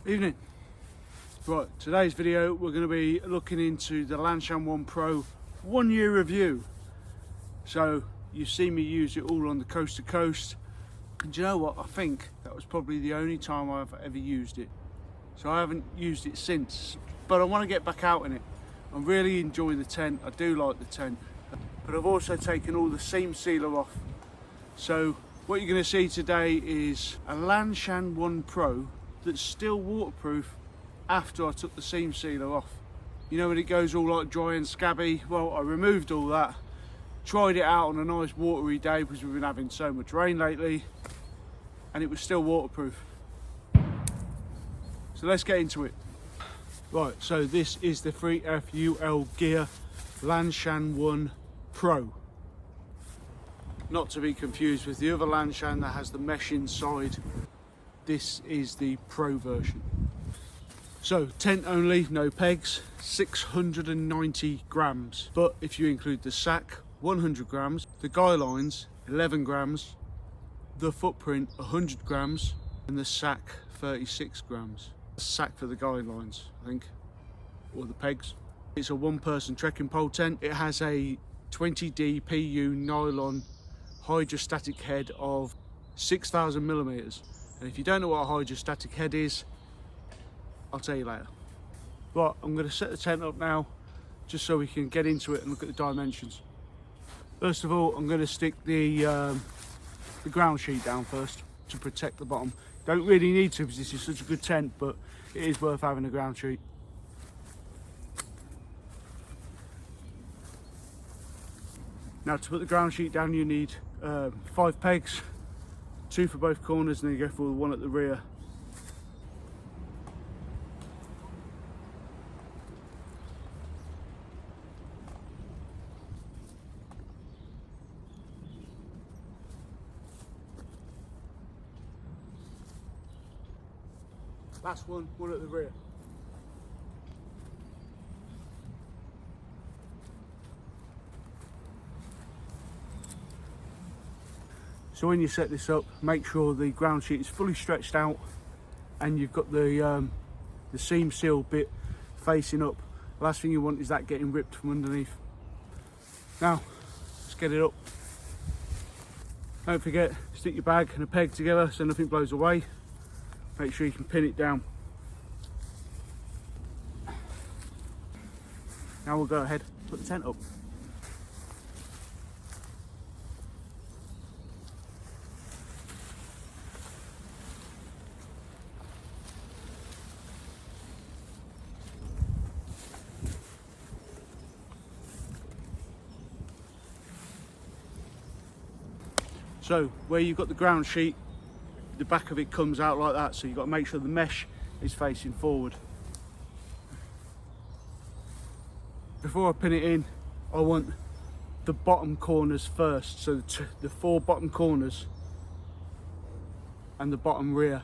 Evening. Right, today's video we're going to be looking into the Lanshan Pro 1 year review. So you've seen me use it all on the coast to coast, and do you know what, I think that was probably the only time I've ever used it. So I haven't used it since, but I want to get back out in it. I'm really enjoying the tent. I do like the tent, but I've also taken all the seam sealer off. So what you're going to see today is a Lanshan Pro that's still waterproof after I took the seam sealer off. You know when it goes all like dry and scabby? Well, I removed all that, tried it out on a nice watery day because we've been having so much rain lately, and it was still waterproof. So let's get into it. Right, so this is the FLEXTAILGEAR Lanshan Pro. Not to be confused with the other Lanshan that has the mesh inside. This is the Pro version. So tent only, no pegs, 690 grams. But if you include the sack, 100 grams, the guy lines, 11 grams, the footprint, 100 grams, and the sack, 36 grams. The sack for the guy lines, I think, or the pegs. It's a one-person trekking pole tent. It has a 20D PU nylon hydrostatic head of 6,000 millimeters. And if you don't know what a hydrostatic head is, I'll tell you later. Right, I'm going to set the tent up now, just so we can get into it and look at the dimensions. First of all, I'm going to stick the ground sheet down first to protect the bottom. Don't really need to because this is such a good tent, but it is worth having a ground sheet. Now to put the ground sheet down you need 5 pegs, 2 for both corners, and then you go for the one at the rear. Last one at the rear. So when you set this up, make sure the ground sheet is fully stretched out and you've got the seam seal bit facing up. The last thing you want is that getting ripped from underneath. Now, let's get it up. Don't forget, stick your bag and a peg together so nothing blows away. Make sure you can pin it down. Now we'll go ahead, put the tent up. So where you've got the ground sheet, the back of it comes out like that, so you've got to make sure the mesh is facing forward. Before I pin it in, I want the bottom corners first, so the 4 bottom corners and the bottom rear.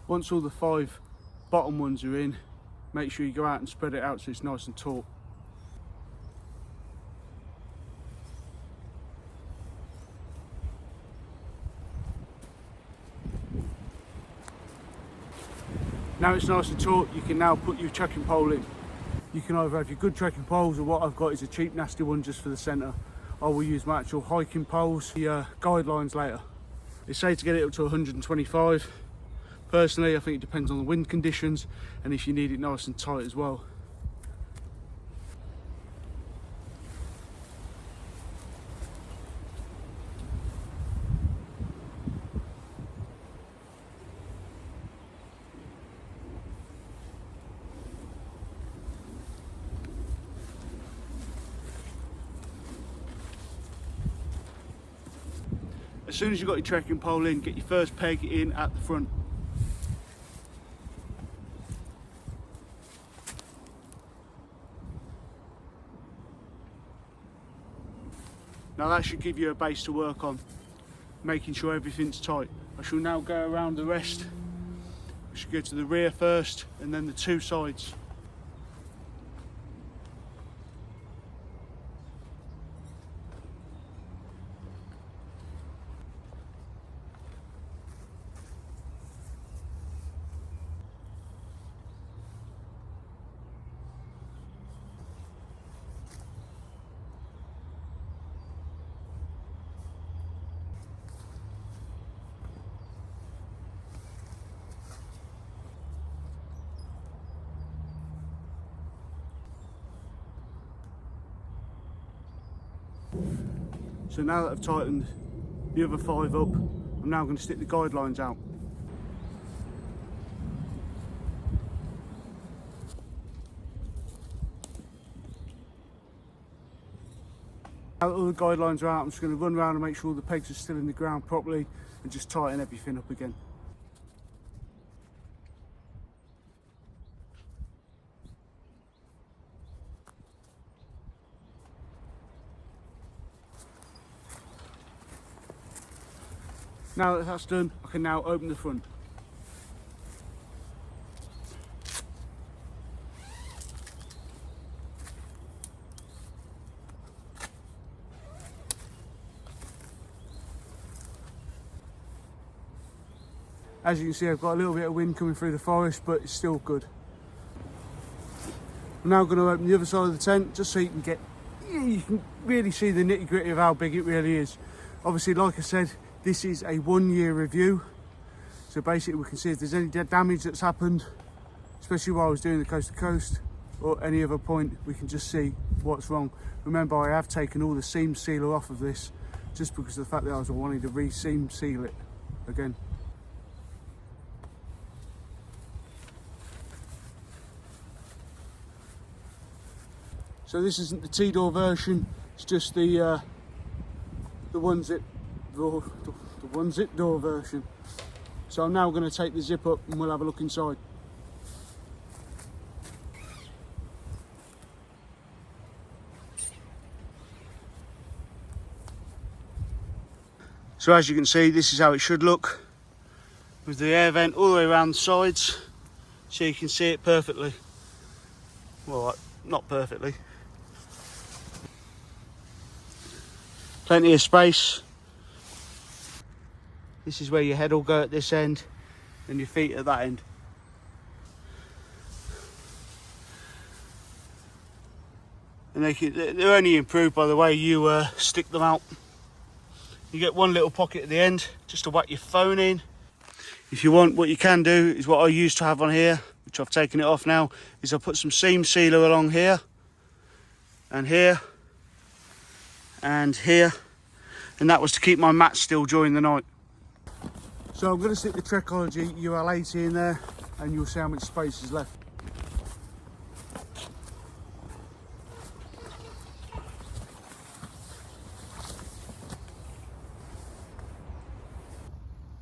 Once all the 5 bottom ones are in, make sure you go out and spread it out so it's nice and taut. Now it's nice and taut, you can now put your trekking pole in. You can either have your good trekking poles, or what I've got is a cheap nasty one just for the centre. I will use my actual hiking poles, the guidelines later. They say to get it up to 125. Personally, I think it depends on the wind conditions and if you need it nice and tight as well. As soon as you've got your trekking pole in, get your first peg in at the front. Now that should give you a base to work on, making sure everything's tight. I shall now go around the rest. I should go to the rear first and then the two sides. So now that I've tightened the other 5 up, I'm now going to stick the guidelines out. Now that all the guidelines are out, I'm just going to run around and make sure all the pegs are still in the ground properly and just tighten everything up again. Now that that's done, I can now open the front. As you can see, I've got a little bit of wind coming through the forest, but it's still good. I'm now going to open the other side of the tent just so you can really see the nitty gritty of how big it really is. Obviously, like I said, this is a 1-year review, so basically we can see if there's any damage that's happened, especially while I was doing the coast to coast or any other point, we can just see what's wrong. Remember, I have taken all the seam sealer off of this just because of the fact that I was wanting to re-seam seal it again. So this isn't the T-door version, it's just the one-zip door version. So I'm now going to take the zip up and we'll have a look inside. So as you can see, this is how it should look, with the air vent all the way around the sides, so you can see it perfectly. Well, not perfectly. Plenty of space. This is where your head will go at this end and your feet at that end. And they're only improved by the way you stick them out. You get one little pocket at the end just to whack your phone in. If you want, what you can do is what I used to have on here, which I've taken it off now, is I put some seam sealer along here and here and here, and that was to keep my mat still during the night. So I'm going to stick the Trekology UL80 in there and you'll see how much space is left.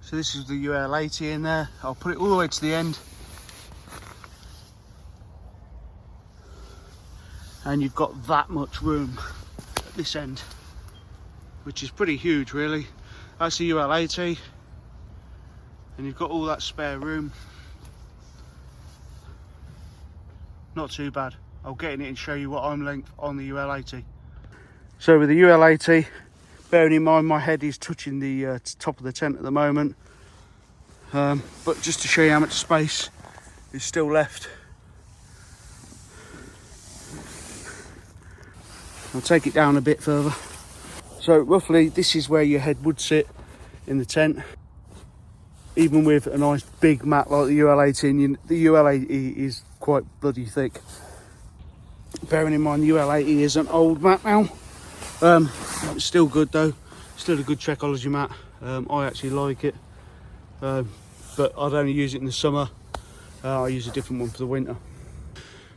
So this is the UL80 in there. I'll put it all the way to the end. And you've got that much room at this end, which is pretty huge really. That's the UL80. And you've got all that spare room. Not too bad. I'll get in it and show you what arm length on the UL80. So with the UL80, bearing in mind my head is touching the top of the tent at the moment, but just to show you how much space is still left. I'll take it down a bit further. So roughly this is where your head would sit in the tent. Even with a nice big mat like the UL80, the UL80 is quite bloody thick. Bearing in mind the UL80 is an old mat now. It's still good though, still a good Trekology mat. I actually like it, but I'd only use it in the summer. I use a different one for the winter.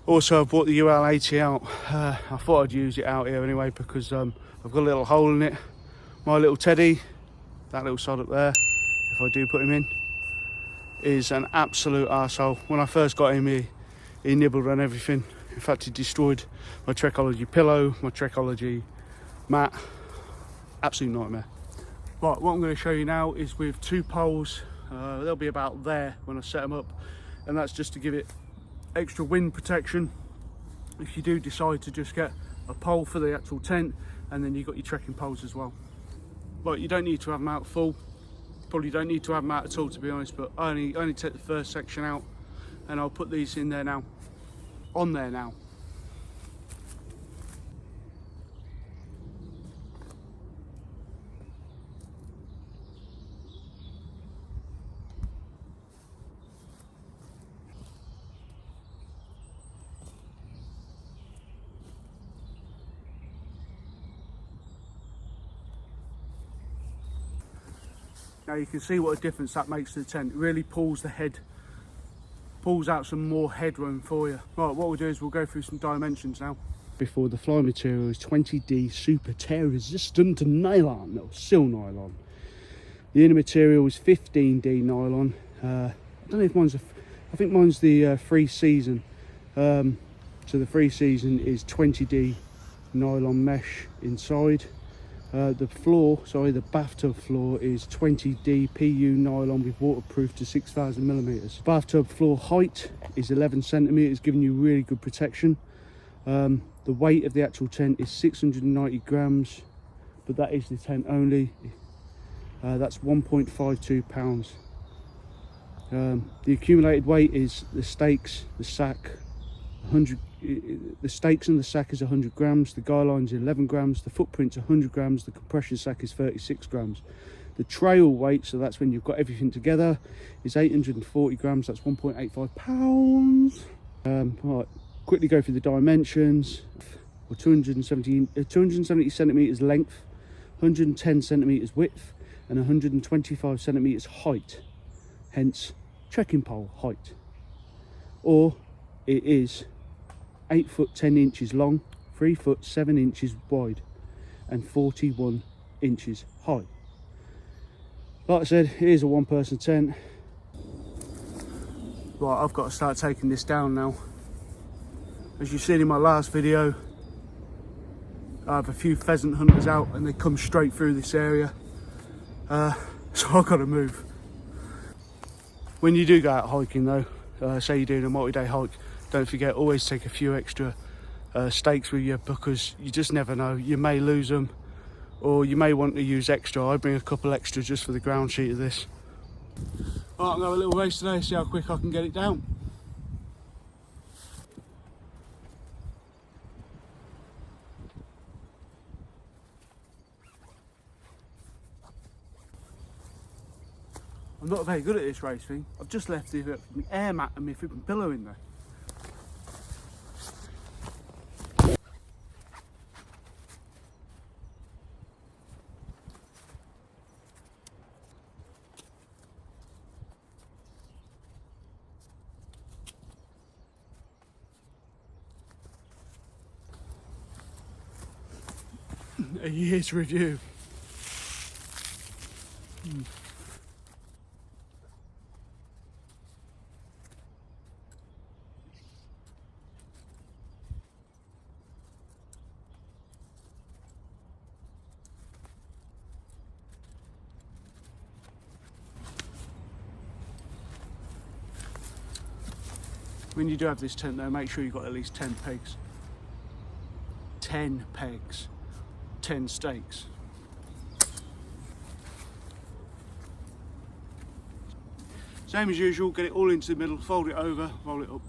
Also, I brought the UL80 out. I thought I'd use it out here anyway because I've got a little hole in it. My little teddy, that little sod up there, if I do put him in, is an absolute arsehole. When I first got him, he nibbled on everything. In fact, he destroyed my Trekology pillow, my Trekology mat. absolute nightmare. Right, what I'm going to show you now is with 2 poles. They'll be about there when I set them up, and that's just to give it extra wind protection if you do decide to just get a pole for the actual tent, and then you've got your trekking poles as well. But you don't need to have them out full. Probably don't need to have them out at all, to be honest, but I only take the first section out, and I'll put these in there now, on there now. Now you can see what a difference that makes to the tent. It really pulls the head, pulls out some more headroom for you. Right, what we'll do is we'll go through some dimensions now. Before, the fly material is 20D super tear resistant nylon, no, seal nylon. The inner material is 15D nylon. I don't know if mine's I think mine's the free season. So the free season is 20D nylon mesh inside. The floor, sorry, the bathtub floor is 20D PU nylon with waterproof to 6,000 millimeters. Bathtub floor height is 11 centimeters, giving you really good protection. The weight of the actual tent is 690 grams, but that is the tent only. That's 1.52 pounds. The accumulated weight is the stakes, the sack, 100. The stakes and the sack is 100 grams, the guy line's 11 grams, the footprint's 100 grams, the compression sack is 36 grams. The trail weight, so that's when you've got everything together, is 840 grams, that's 1.85 pounds. Right, quickly go through the dimensions. 270 centimeters length, 110 centimeters width, and 125 centimeters height, hence trekking pole height. Or it is 8 foot 10 inches long, 3 foot 7 inches wide, and 41 inches high. Like I said, it is a 1-person tent. Right, I've got to start taking this down now. As you've seen in my last video, I have a few pheasant hunters out and they come straight through this area. So I've got to move. When you do go out hiking though, say you're doing a multi-day hike, don't forget, always take a few extra stakes with you, because you just never know. You may lose them, or you may want to use extra. I bring a couple extra just for the ground sheet of this. Right, I'm going to have a little race today, see how quick I can get it down. I'm not very good at this race thing. I've just left the air mat and my flipping pillow in there. A year's review. When you do have this tent though, make sure you've got at least 10 pegs. 10 pegs. 10 stakes. Same as usual, get it all into the middle, fold it over, roll it up.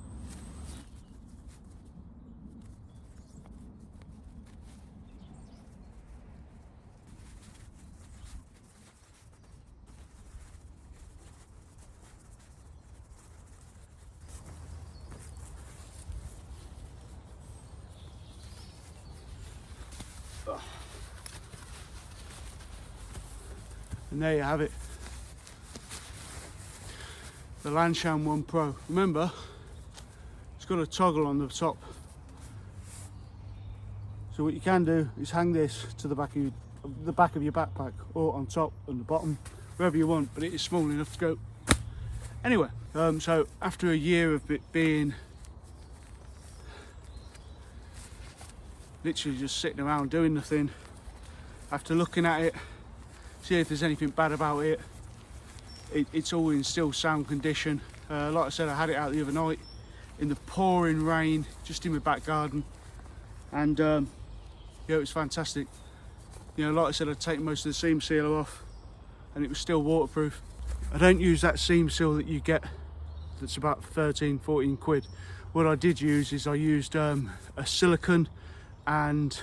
And there you have it, the Lanshan Pro. Remember, it's got a toggle on the top, so what you can do is hang this to the back of your backpack, or on top and the bottom, wherever you want, but it is small enough to go anywhere. So after a year of it being literally just sitting around doing nothing, after looking at it, see if there's anything bad about it. It's all in still sound condition. Like I said, I had it out the other night in the pouring rain, just in my back garden, and yeah, it was fantastic. You know, like I said, I'd taken most of the seam sealer off and it was still waterproof. I don't use that seam seal that you get that's about 13-14 quid. What I did use is I used a silicone and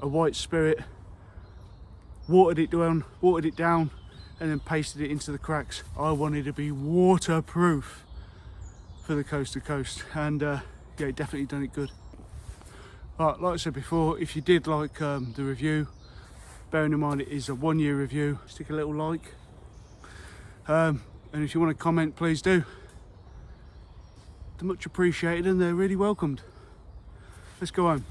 a white spirit, watered it down, and then pasted it into the cracks. I wanted to be waterproof for the coast to coast, and yeah, it definitely done it good. But like I said before, if you did like the review, bearing in mind it is a 1-year review, stick a little like, and if you want to comment, please do. They're much appreciated and they're really welcomed. Let's go home.